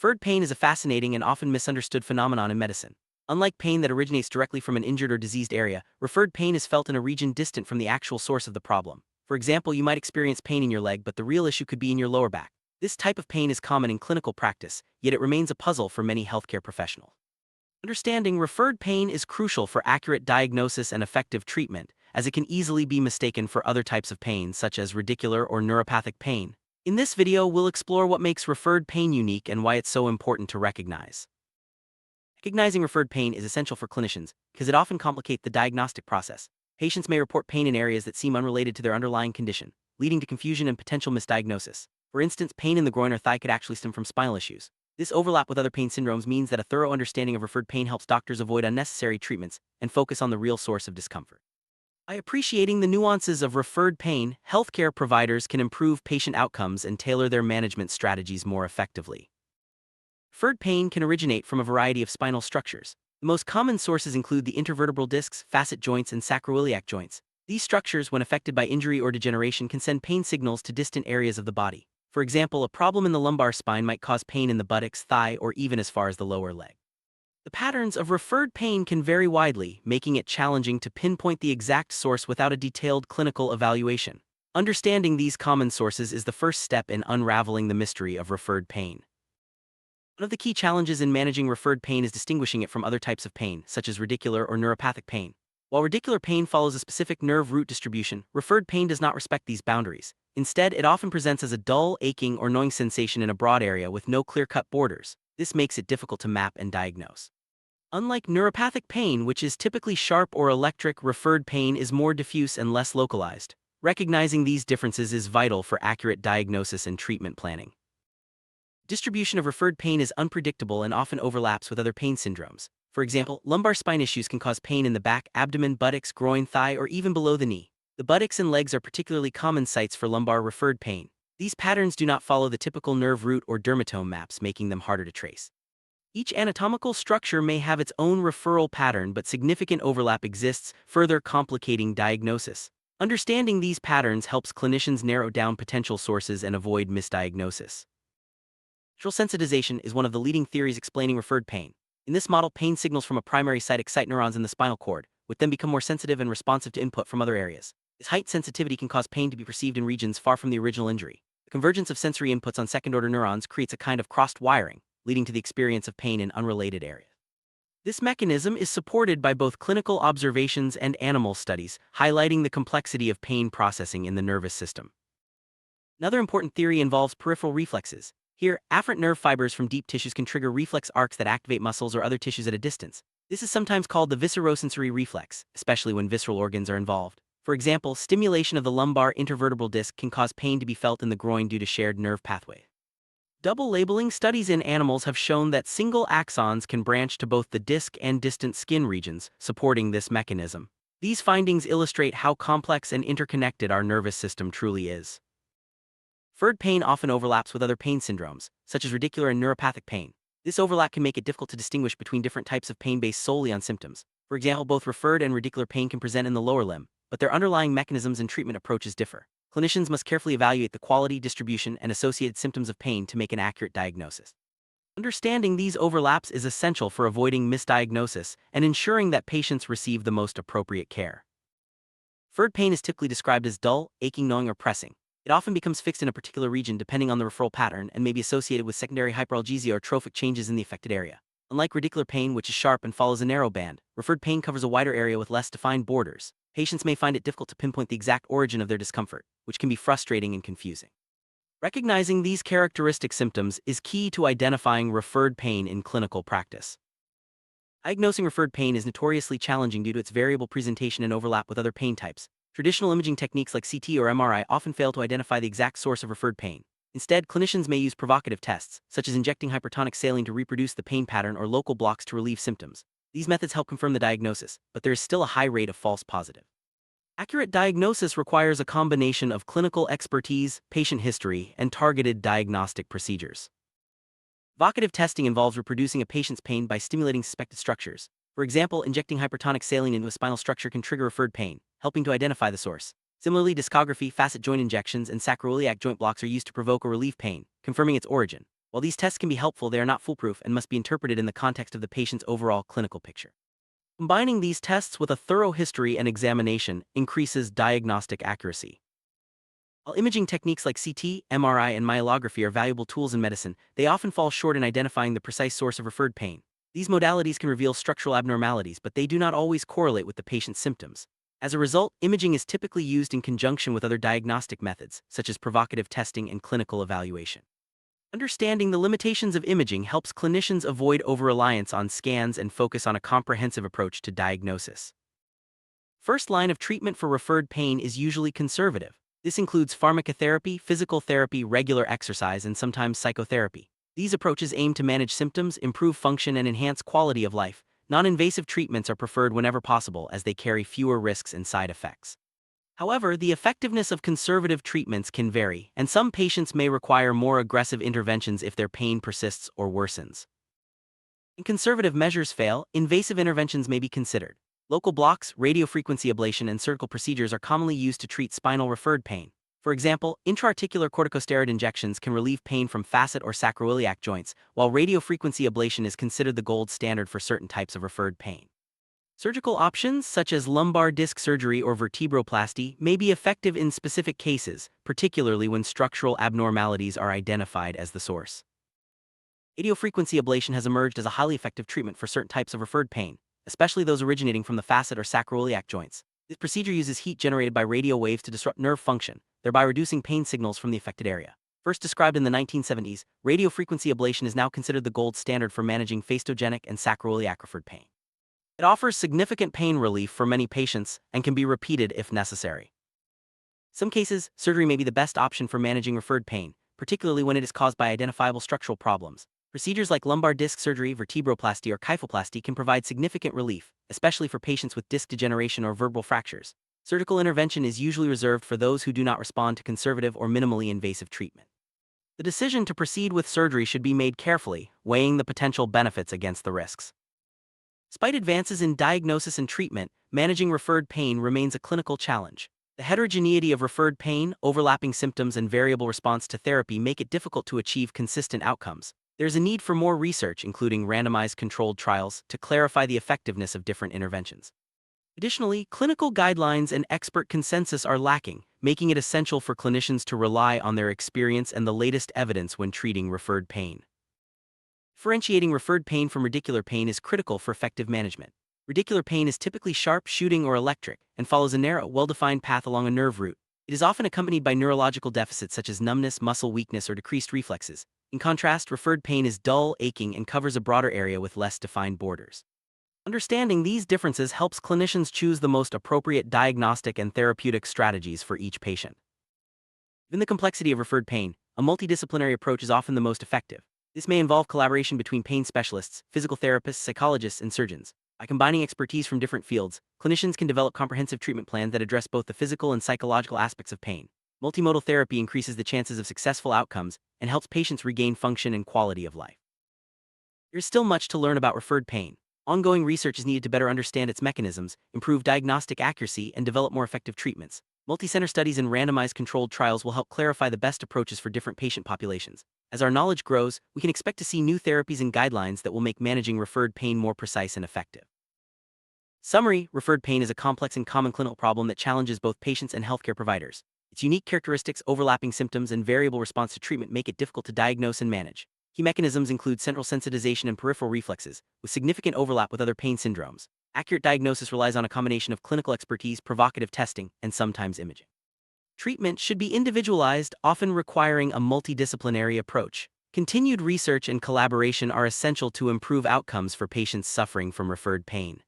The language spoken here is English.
Referred pain is a fascinating and often misunderstood phenomenon in medicine. Unlike pain that originates directly from an injured or diseased area, referred pain is felt in a region distant from the actual source of the problem. For example, you might experience pain in your leg, but the real issue could be in your lower back. This type of pain is common in clinical practice, yet it remains a puzzle for many healthcare professionals. Understanding referred pain is crucial for accurate diagnosis and effective treatment, as it can easily be mistaken for other types of pain, such as radicular or neuropathic pain. In this video, we'll explore what makes referred pain unique and why it's so important to recognize. Recognizing referred pain is essential for clinicians because it often complicates the diagnostic process. Patients may report pain in areas that seem unrelated to their underlying condition, leading to confusion and potential misdiagnosis. For instance, pain in the groin or thigh could actually stem from spinal issues. This overlap with other pain syndromes means that a thorough understanding of referred pain helps doctors avoid unnecessary treatments and focus on the real source of discomfort. By appreciating the nuances of referred pain, healthcare providers can improve patient outcomes and tailor their management strategies more effectively. Referred pain can originate from a variety of spinal structures. The most common sources include the intervertebral discs, facet joints, and sacroiliac joints. These structures, when affected by injury or degeneration, can send pain signals to distant areas of the body. For example, a problem in the lumbar spine might cause pain in the buttocks, thigh, or even as far as the lower leg. The patterns of referred pain can vary widely, making it challenging to pinpoint the exact source without a detailed clinical evaluation. Understanding these common sources is the first step in unraveling the mystery of referred pain. One of the key challenges in managing referred pain is distinguishing it from other types of pain, such as radicular or neuropathic pain. While radicular pain follows a specific nerve root distribution, referred pain does not respect these boundaries. Instead, it often presents as a dull, aching, or gnawing sensation in a broad area with no clear-cut borders. This makes it difficult to map and diagnose. Unlike neuropathic pain, which is typically sharp or electric, referred pain is more diffuse and less localized. Recognizing these differences is vital for accurate diagnosis and treatment planning. Distribution of referred pain is unpredictable and often overlaps with other pain syndromes. For example, lumbar spine issues can cause pain in the back, abdomen, buttocks, groin, thigh, or even below the knee. The buttocks and legs are particularly common sites for lumbar referred pain. These patterns do not follow the typical nerve root or dermatome maps, making them harder to trace. Each anatomical structure may have its own referral pattern, but significant overlap exists, further complicating diagnosis. Understanding these patterns helps clinicians narrow down potential sources and avoid misdiagnosis. Natural sensitization is one of the leading theories explaining referred pain. In this model, pain signals from a primary site excite neurons in the spinal cord, which then become more sensitive and responsive to input from other areas. This heightened sensitivity can cause pain to be perceived in regions far from the original injury. The convergence of sensory inputs on second-order neurons creates a kind of crossed wiring, leading to the experience of pain in unrelated areas. This mechanism is supported by both clinical observations and animal studies, highlighting the complexity of pain processing in the nervous system. Another important theory involves peripheral reflexes. Here, afferent nerve fibers from deep tissues can trigger reflex arcs that activate muscles or other tissues at a distance. This is sometimes called the viscerosensory reflex, especially when visceral organs are involved. For example, stimulation of the lumbar intervertebral disc can cause pain to be felt in the groin due to shared nerve pathway. Double labeling studies in animals have shown that single axons can branch to both the disc and distant skin regions, supporting this mechanism. These findings illustrate how complex and interconnected our nervous system truly is. Referred pain often overlaps with other pain syndromes, such as radicular and neuropathic pain. This overlap can make it difficult to distinguish between different types of pain based solely on symptoms. For example, both referred and radicular pain can present in the lower limb, but their underlying mechanisms and treatment approaches differ. Clinicians must carefully evaluate the quality, distribution, and associated symptoms of pain to make an accurate diagnosis. Understanding these overlaps is essential for avoiding misdiagnosis and ensuring that patients receive the most appropriate care. Referred pain is typically described as dull, aching, gnawing, or pressing. It often becomes fixed in a particular region depending on the referral pattern and may be associated with secondary hyperalgesia or trophic changes in the affected area. Unlike radicular pain, which is sharp and follows a narrow band, referred pain covers a wider area with less defined borders. Patients may find it difficult to pinpoint the exact origin of their discomfort, which can be frustrating and confusing. Recognizing these characteristic symptoms is key to identifying referred pain in clinical practice. Diagnosing referred pain is notoriously challenging due to its variable presentation and overlap with other pain types. Traditional imaging techniques like CT or MRI often fail to identify the exact source of referred pain. Instead, clinicians may use provocative tests, such as injecting hypertonic saline to reproduce the pain pattern or local blocks to relieve symptoms. These methods help confirm the diagnosis, but there is still a high rate of false positive. Accurate diagnosis requires a combination of clinical expertise, patient history, and targeted diagnostic procedures. Provocative testing involves reproducing a patient's pain by stimulating suspected structures. For example, injecting hypertonic saline into a spinal structure can trigger referred pain, helping to identify the source. Similarly, discography, facet joint injections, and sacroiliac joint blocks are used to provoke or relieve pain, confirming its origin. While these tests can be helpful, they are not foolproof and must be interpreted in the context of the patient's overall clinical picture. Combining these tests with a thorough history and examination increases diagnostic accuracy. While imaging techniques like CT, MRI, and myelography are valuable tools in medicine, they often fall short in identifying the precise source of referred pain. These modalities can reveal structural abnormalities, but they do not always correlate with the patient's symptoms. As a result, imaging is typically used in conjunction with other diagnostic methods, such as provocative testing and clinical evaluation. Understanding the limitations of imaging helps clinicians avoid over-reliance on scans and focus on a comprehensive approach to diagnosis. First line of treatment for referred pain is usually conservative. This includes pharmacotherapy, physical therapy, regular exercise, and sometimes psychotherapy. These approaches aim to manage symptoms, improve function, and enhance quality of life. Non-invasive treatments are preferred whenever possible as they carry fewer risks and side effects. However, the effectiveness of conservative treatments can vary, and some patients may require more aggressive interventions if their pain persists or worsens. When conservative measures fail, invasive interventions may be considered. Local blocks, radiofrequency ablation, and surgical procedures are commonly used to treat spinal referred pain. For example, intra-articular corticosteroid injections can relieve pain from facet or sacroiliac joints, while radiofrequency ablation is considered the gold standard for certain types of referred pain. Surgical options, such as lumbar disc surgery or vertebroplasty, may be effective in specific cases, particularly when structural abnormalities are identified as the source. Radiofrequency ablation has emerged as a highly effective treatment for certain types of referred pain, especially those originating from the facet or sacroiliac joints. This procedure uses heat generated by radio waves to disrupt nerve function, thereby reducing pain signals from the affected area. First described in the 1970s, radiofrequency ablation is now considered the gold standard for managing facetogenic and sacroiliac referred pain. It offers significant pain relief for many patients and can be repeated if necessary. In some cases, surgery may be the best option for managing referred pain, particularly when it is caused by identifiable structural problems. Procedures like lumbar disc surgery, vertebroplasty, or kyphoplasty can provide significant relief, especially for patients with disc degeneration or vertebral fractures. Surgical intervention is usually reserved for those who do not respond to conservative or minimally invasive treatment. The decision to proceed with surgery should be made carefully, weighing the potential benefits against the risks. Despite advances in diagnosis and treatment, managing referred pain remains a clinical challenge. The heterogeneity of referred pain, overlapping symptoms, and variable response to therapy make it difficult to achieve consistent outcomes. There's a need for more research, including randomized controlled trials, to clarify the effectiveness of different interventions. Additionally, clinical guidelines and expert consensus are lacking, making it essential for clinicians to rely on their experience and the latest evidence when treating referred pain. Differentiating referred pain from radicular pain is critical for effective management. Radicular pain is typically sharp, shooting, or electric, and follows a narrow, well-defined path along a nerve root. It is often accompanied by neurological deficits such as numbness, muscle weakness, or decreased reflexes. In contrast, referred pain is dull, aching, and covers a broader area with less defined borders. Understanding these differences helps clinicians choose the most appropriate diagnostic and therapeutic strategies for each patient. Given the complexity of referred pain, a multidisciplinary approach is often the most effective. This may involve collaboration between pain specialists, physical therapists, psychologists, and surgeons. By combining expertise from different fields, clinicians can develop comprehensive treatment plans that address both the physical and psychological aspects of pain. Multimodal therapy increases the chances of successful outcomes and helps patients regain function and quality of life. There is still much to learn about referred pain. Ongoing research is needed to better understand its mechanisms, improve diagnostic accuracy, and develop more effective treatments. Multicenter studies and randomized controlled trials will help clarify the best approaches for different patient populations. As our knowledge grows, we can expect to see new therapies and guidelines that will make managing referred pain more precise and effective. Summary: referred pain is a complex and common clinical problem that challenges both patients and healthcare providers. Its unique characteristics, overlapping symptoms, and variable response to treatment make it difficult to diagnose and manage. Key mechanisms include central sensitization and peripheral reflexes, with significant overlap with other pain syndromes. Accurate diagnosis relies on a combination of clinical expertise, provocative testing, and sometimes imaging. Treatment should be individualized, often requiring a multidisciplinary approach. Continued research and collaboration are essential to improve outcomes for patients suffering from referred pain.